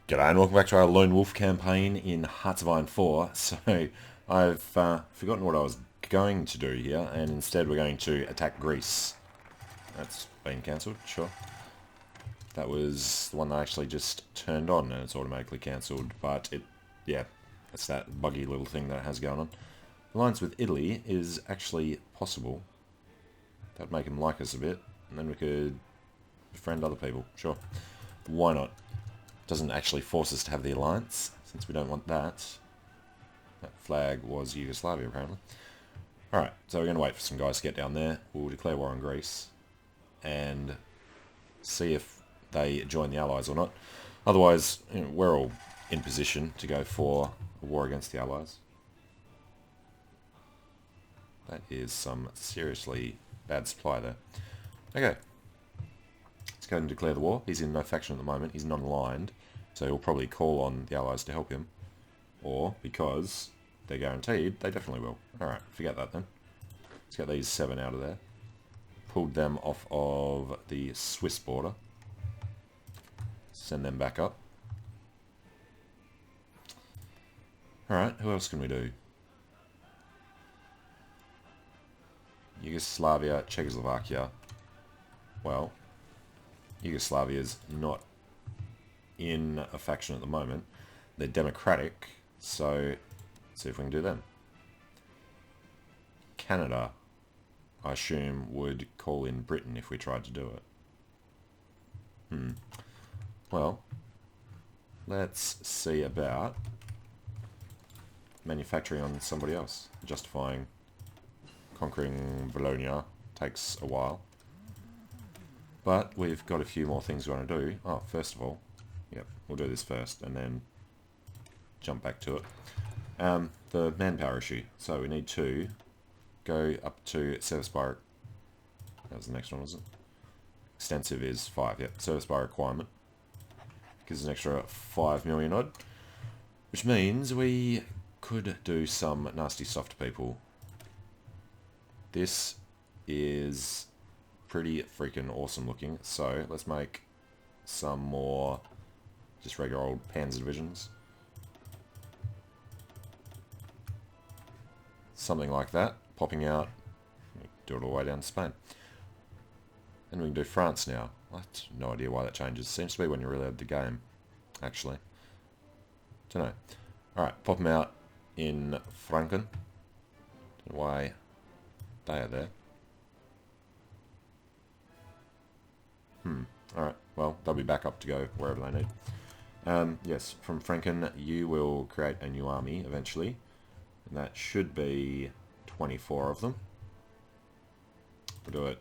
G'day and welcome back to our Lone Wolf campaign in Hearts of Iron 4. So I've forgotten what I was going to do here, and instead we're going to attack Greece. That's been cancelled, sure. That was the one that I actually just turned on and it's automatically cancelled, but yeah, it's that buggy little thing that it has going on. Alliance with Italy is actually possible. That'd make them like us a bit, and then we could befriend other people, sure. Why not? Doesn't actually force us to have the alliance, since we don't want that. That flag was Yugoslavia, apparently. Alright, so we're going to wait for some guys to get down there. We'll declare war on Greece and see if they join the Allies or not. Otherwise, we're all in position to go for a war against the Allies. That is some seriously bad supply there. Okay. Let's go ahead and declare the war. He's in no faction at the moment. He's non-aligned, so he'll probably call on the Allies to help him. Or, because they're guaranteed, they definitely will. Alright, forget that then. Let's get these 7 out of there. Pulled them off of the Swiss border. Send them back up. Alright, who else can we do? Yugoslavia, Czechoslovakia. Well, Yugoslavia's not in a faction at the moment. They're democratic, so let's see if we can do them. Canada, I assume, would call in Britain if we tried to do it. Well, let's see about manufacturing on somebody else. Justifying conquering Bologna takes a while. But we've got a few more things we want to do. Oh, first of all, yep, we'll do this first and then jump back to it. The manpower issue. So we need to go up to service by... That was the next one, wasn't it? Extensive is 5, yep. Service by requirement. Gives an extra 5 million odd. Which means we could do some nasty soft people. This is pretty freaking awesome looking. So let's make some more just regular old Panzer divisions. Something like that, popping out. Do it all the way down to Spain. And we can do France now. I have no idea why that changes. Seems to be when you really have the game, actually. Don't know. Alright, pop them out in Franken. Don't know why they are there. Alright, well, they'll be back up to go wherever they need. Yes, from Franken, you will create a new army eventually. And that should be 24 of them. We'll do it,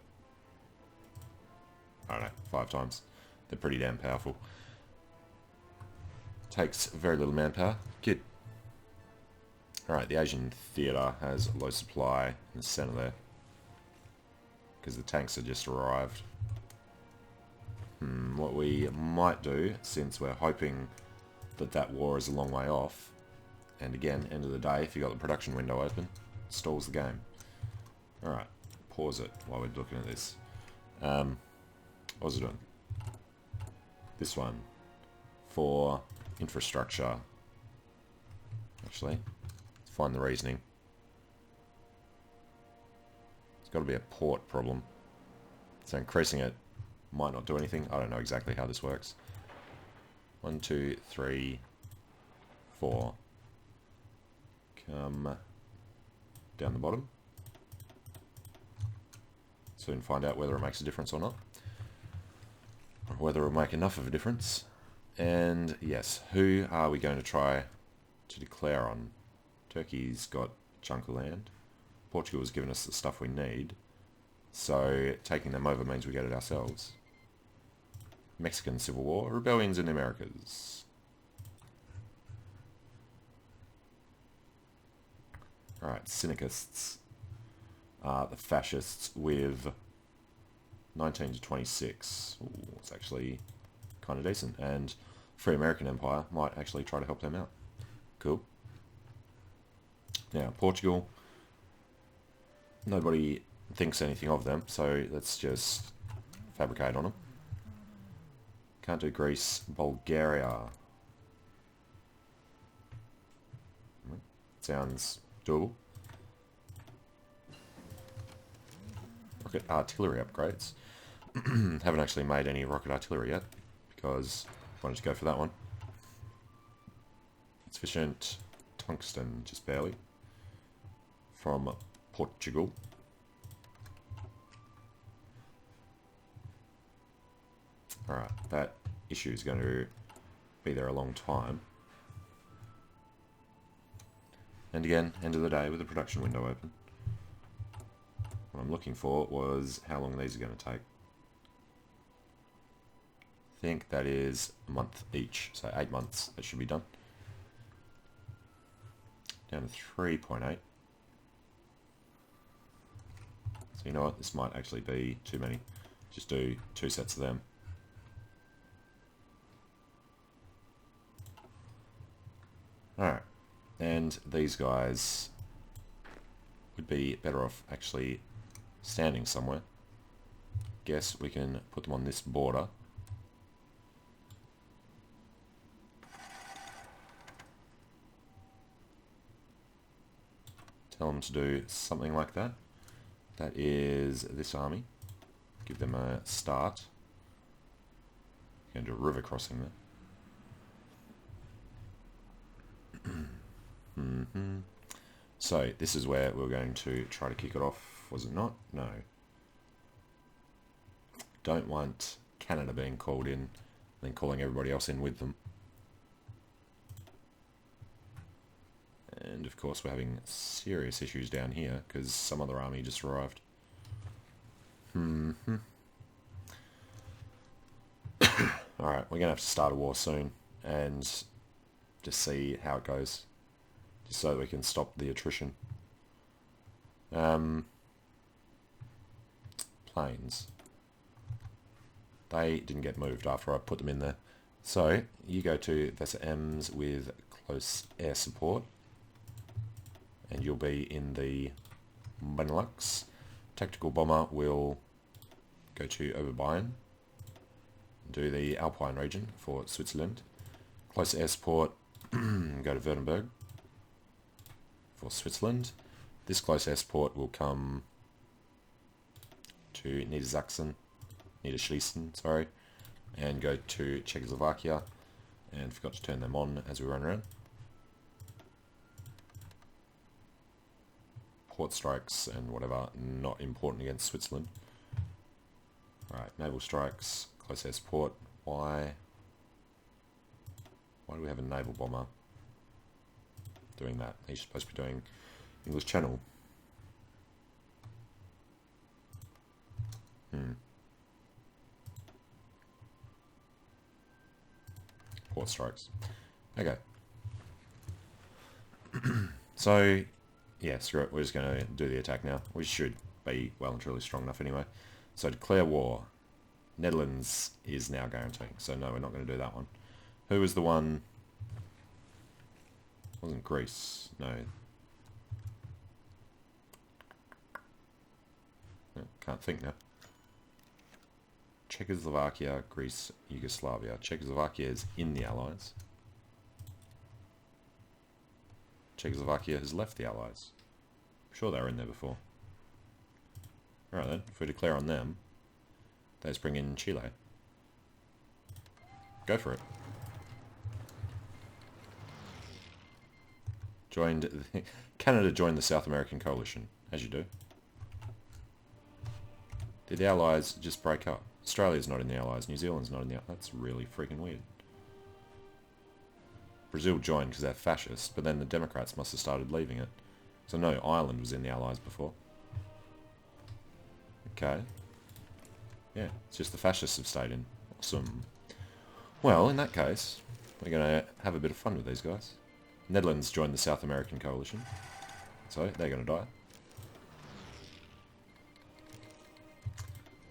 I don't know, 5 times. They're pretty damn powerful. Takes very little manpower. Good. Alright, the Asian theatre has low supply in the centre there. Because the tanks have just arrived. What we might do, since we're hoping that that war is a long way off, and again, end of the day, if you've got the production window open, stalls the game. Alright, pause it while we're looking at this. What was it doing? This one. For infrastructure. Actually, let's find the reasoning. It's got to be a port problem. So increasing it might not do anything. I don't know exactly how this works. 1, 2, 3, 4. Come down the bottom. So we can find out whether it makes a difference or not. Or whether it will make enough of a difference. And yes, who are we going to try to declare on? Turkey's got a chunk of land. Portugal has given us the stuff we need. So taking them over means we get it ourselves. Mexican Civil War, rebellions in the Americas. Alright, Synarchists are the fascists with 19 to 26. Ooh, it's actually kind of decent. And Free American Empire might actually try to help them out. Cool. Now, Portugal. Nobody thinks anything of them, so let's just fabricate on them. Can't do Greece. Bulgaria. Sounds doable. Rocket artillery upgrades. Haven't actually made any rocket artillery yet, because I wanted to go for that one. Sufficient tungsten, just barely, from Portugal. Alright, that issue is going to be there a long time. And again, end of the day with the production window open. What I'm looking for was how long these are going to take. I think that is a month each, so 8 months that should be done. Down to 3.8. So you know what, this might actually be too many. Just do 2 sets of them. Alright, and these guys would be better off actually standing somewhere. Guess we can put them on this border. Tell them to do something like that. That is this army. Give them a start. Going to do a river crossing there. So this is where we're going to try to kick it off, was it not? No. Don't want Canada being called in, then calling everybody else in with them. And of course we're having serious issues down here, because some other army just arrived. Alright, we're going to have to start a war soon, and just see how it goes. Just so that we can stop the attrition. Planes. They didn't get moved after I put them in there. So, you go to Vesa M's with close air support. And you'll be in the Benelux. Tactical bomber will go to Oberbayern. Do the Alpine region for Switzerland. Close air support, go to Württemberg for Switzerland. This close air support will come to Niederschlesien, sorry, and go to Czechoslovakia, and forgot to turn them on as we run around. Port strikes and whatever, not important against Switzerland. Alright, naval strikes, close air support. Why do we have a naval bomber doing that? He's supposed to be doing English Channel. Port strikes. Okay. So, yeah, screw it. We're just going to do the attack now. We should be well and truly strong enough anyway. So, declare war. Netherlands is now guaranteeing. So, no, we're not going to do that one. Who was the one? It wasn't Greece. No. Can't think now. Czechoslovakia, Greece, Yugoslavia. Czechoslovakia is in the Allies. Czechoslovakia has left the Allies. I'm sure they were in there before. Alright then, if we declare on them, let's bring in Chile. Go for it. Canada joined the South American coalition, as you do. Did the Allies just break up? Australia's not in the Allies, New Zealand's not in the Allies. That's really freaking weird. Brazil joined because they're fascist, but then the Democrats must have started leaving it. So no, Ireland was in the Allies before. Okay. Yeah, it's just the fascists have stayed in. Awesome. Well, in that case, we're going to have a bit of fun with these guys. Netherlands joined the South American coalition. So, they're going to die.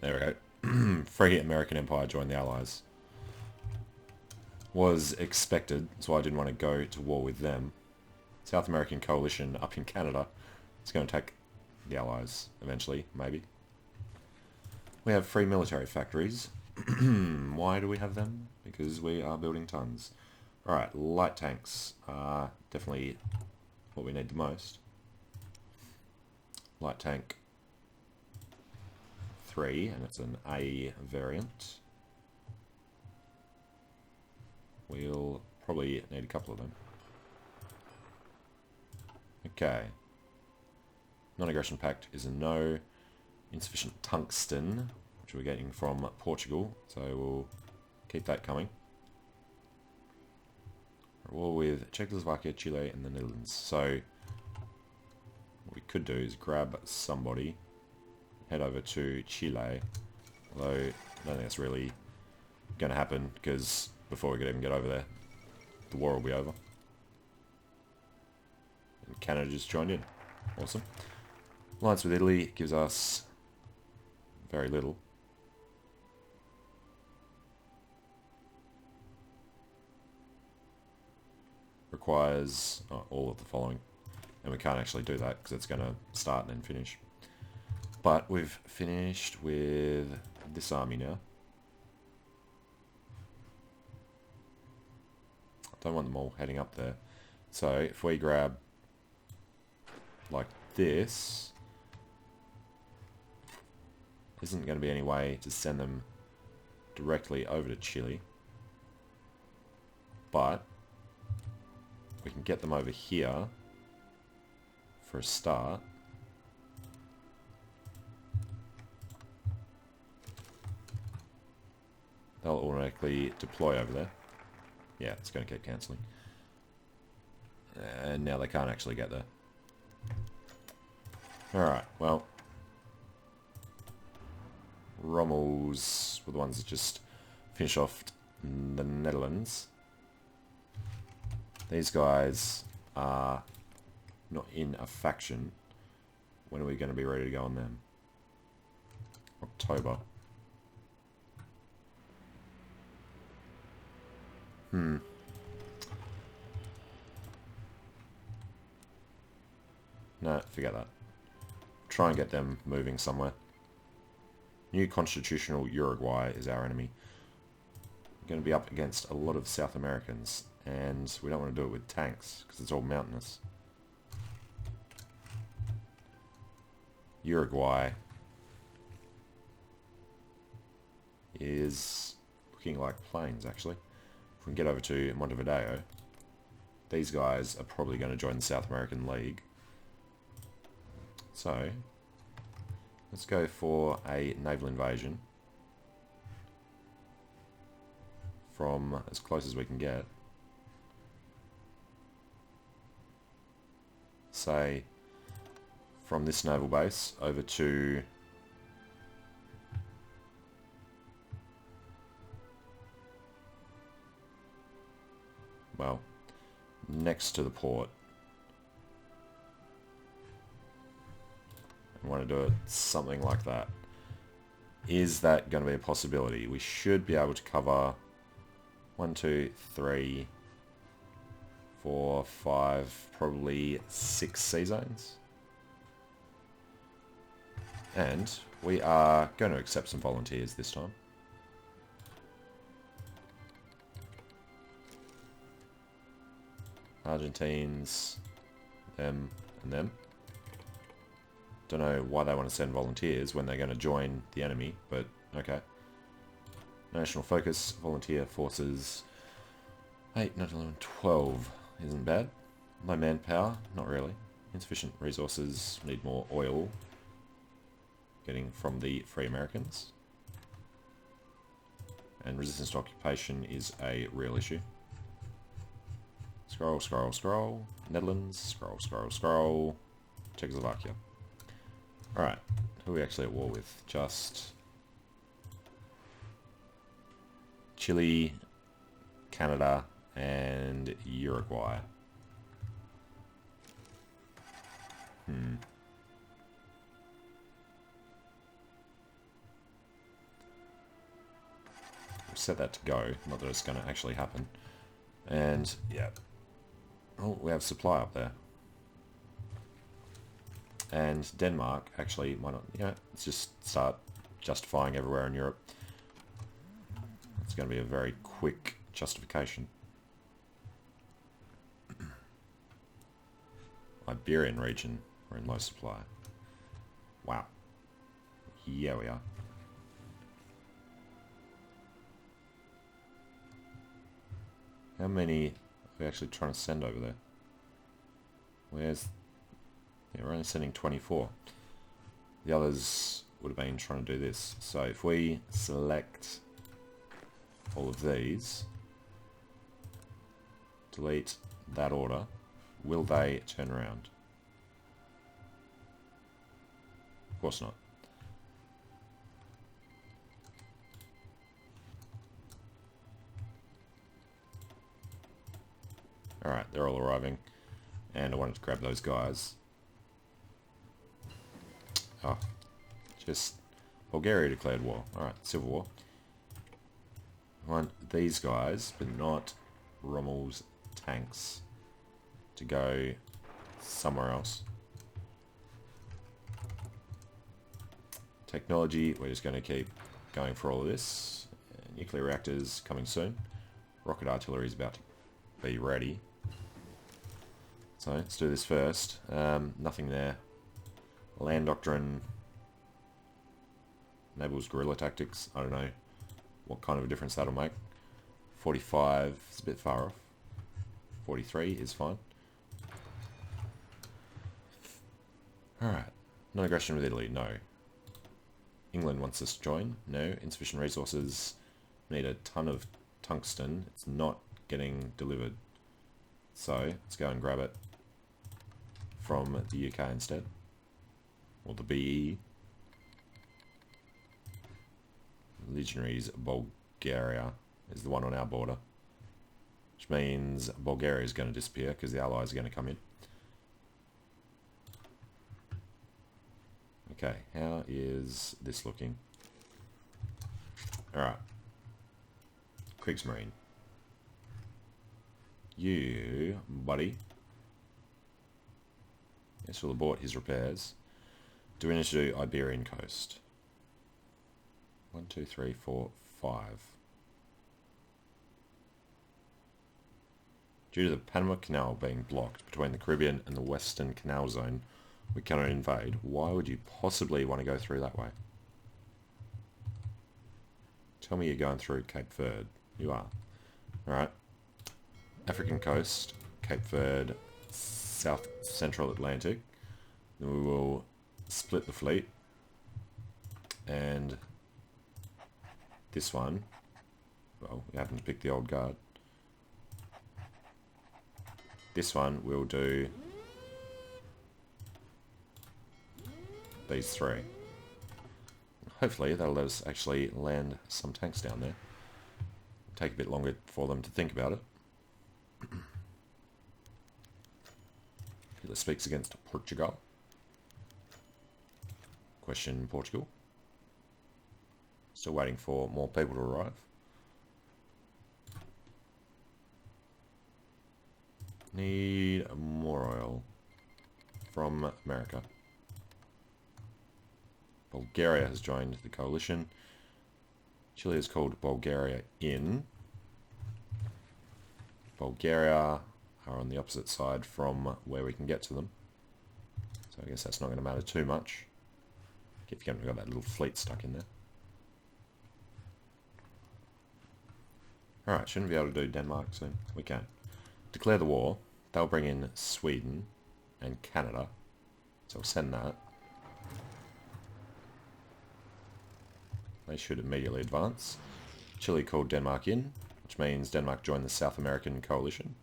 There we go. Free American Empire joined the Allies. Was expected, so I didn't want to go to war with them. South American coalition up in Canada. It's going to attack the Allies eventually, maybe. We have free military factories. Why do we have them? Because we are building tons. Alright, light tanks are definitely... what we need the most. Light tank 3, and it's an A variant. We'll probably need a couple of them. Okay. Non-aggression pact is a no. Insufficient tungsten, which we're getting from Portugal, so we'll keep that coming. War with Czechoslovakia, Chile, and the Netherlands. So what we could do is grab somebody, head over to Chile, although I don't think that's really going to happen, because before we could even get over there, the war will be over. And Canada just joined in. Awesome. Alliance with Italy gives us very little. Requires all of the following. And we can't actually do that because it's going to start and then finish. But we've finished with this army now. I don't want them all heading up there. So if we grab like this, isn't going to be any way to send them directly over to Chile. But we can get them over here for a start. They'll automatically deploy over there. Yeah, it's going to keep cancelling. And now they can't actually get there. Alright, well, Rommel's were the ones that just finish off the Netherlands. These guys are not in a faction. When are we going to be ready to go on them? October. No, forget that. Try and get them moving somewhere. New constitutional Uruguay is our enemy. We're going to be up against a lot of South Americans, and we don't want to do it with tanks because it's all mountainous. Uruguay is looking like plains, actually. If we can get over to Montevideo, these guys are probably going to join the South American League. So, let's go for a naval invasion from as close as we can get. Say, from this naval base over to well, next to the port. I want to do it something like that. Is that going to be a possibility? We should be able to cover 1, 2, 3, 4, 5, probably 6 sea zones. And we are going to accept some volunteers this time. Argentines, them, and them. Don't know why they want to send volunteers when they're going to join the enemy, but okay. National focus, volunteer forces, 8, 9, 11, 12 isn't bad. Low manpower, not really. Insufficient resources, need more oil. Getting from the Free Americans. And resistance to occupation is a real issue. Scroll, scroll, scroll. Netherlands, scroll, scroll, scroll. Czechoslovakia. Alright, who are we actually at war with? Just Chile, Canada, and Uruguay. We'll set that to go, not that it's going to actually happen. And, yeah. Oh, we have supply up there. And Denmark, actually, why not? Yeah, let's just start justifying everywhere in Europe. It's going to be a very quick justification. Iberian region, we're in low supply. Wow. Yeah, we are. How many are we actually trying to send over there? Where's... Yeah, we're only sending 24. The others would have been trying to do this. So if we select all of these, delete that order, will they turn around? Of course not. Alright, they're all arriving. And I wanted to grab those guys. Oh, just... Bulgaria declared war. Alright, civil war. I want these guys, but not Rommel's tanks, to go somewhere else. Technology, we're just going to keep going for all of this. Nuclear reactors coming soon. Rocket artillery is about to be ready. So let's do this first. Nothing there. Land doctrine enables guerrilla tactics. I don't know what kind of a difference that'll make. 45 is a bit far off. 43 is fine. Alright. Non-aggression with Italy, no. England wants us to join, no. Insufficient resources, need a ton of tungsten. It's not getting delivered. So, let's go and grab it from the UK instead. Or the BE. Legionaries Bulgaria is the one on our border. Which means Bulgaria is going to disappear because the Allies are going to come in. Okay, how is this looking? Alright. Kriegsmarine. You, buddy. Yes, will abort his repairs. Do initiative Iberian coast. 1, 2, 3, 4, 5. Due to the Panama Canal being blocked between the Caribbean and the Western Canal Zone, we cannot invade. Why would you possibly want to go through that way? Tell me you're going through Cape Verde. You are. Alright. African coast, Cape Verde, South Central Atlantic. Then we will split the fleet. And this one, well, we happen to pick the old guard. This one we'll do these three. Hopefully that'll let us actually land some tanks down there. Take a bit longer for them to think about it. Hitler speaks against Portugal. Question Portugal. Still waiting for more people to arrive. Need more oil from America. Bulgaria has joined the coalition. Chile is called Bulgaria in. Bulgaria are on the opposite side from where we can get to them. So I guess that's not going to matter too much. If you haven't got that little fleet stuck in there. Alright, shouldn't be able to do Denmark soon. We can. Declare the war. They'll bring in Sweden and Canada. So we'll send that. They should immediately advance. Chile called Denmark in, which means Denmark joined the South American coalition.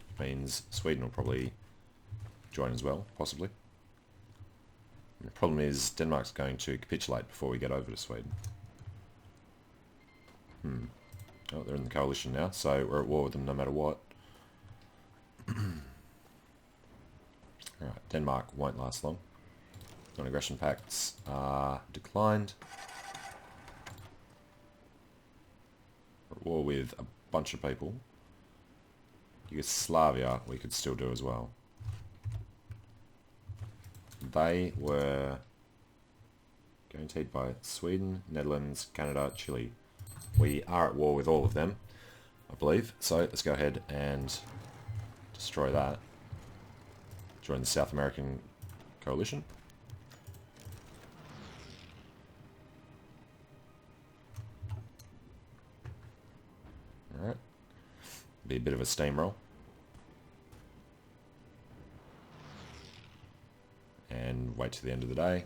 Which means Sweden will probably join as well, possibly. And the problem is Denmark's going to capitulate before we get over to Sweden. Oh, they're in the coalition now, so we're at war with them no matter what. Alright, Denmark won't last long. Non-aggression pacts are declined. We're at war with a bunch of people. Yugoslavia we could still do as well. They were guaranteed by Sweden, Netherlands, Canada, Chile. We are at war with all of them, I believe. So let's go ahead and destroy that. Join the South American coalition. Alright. Be a bit of a steamroll. And wait till the end of the day.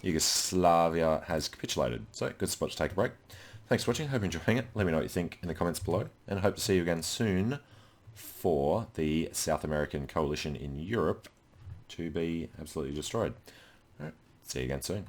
Yugoslavia has capitulated. So, good spot to take a break. Thanks for watching. Hope you're enjoying it. Let me know what you think in the comments below. And I hope to see you again soon for the South American coalition in Europe to be absolutely destroyed. Alright, see you again soon.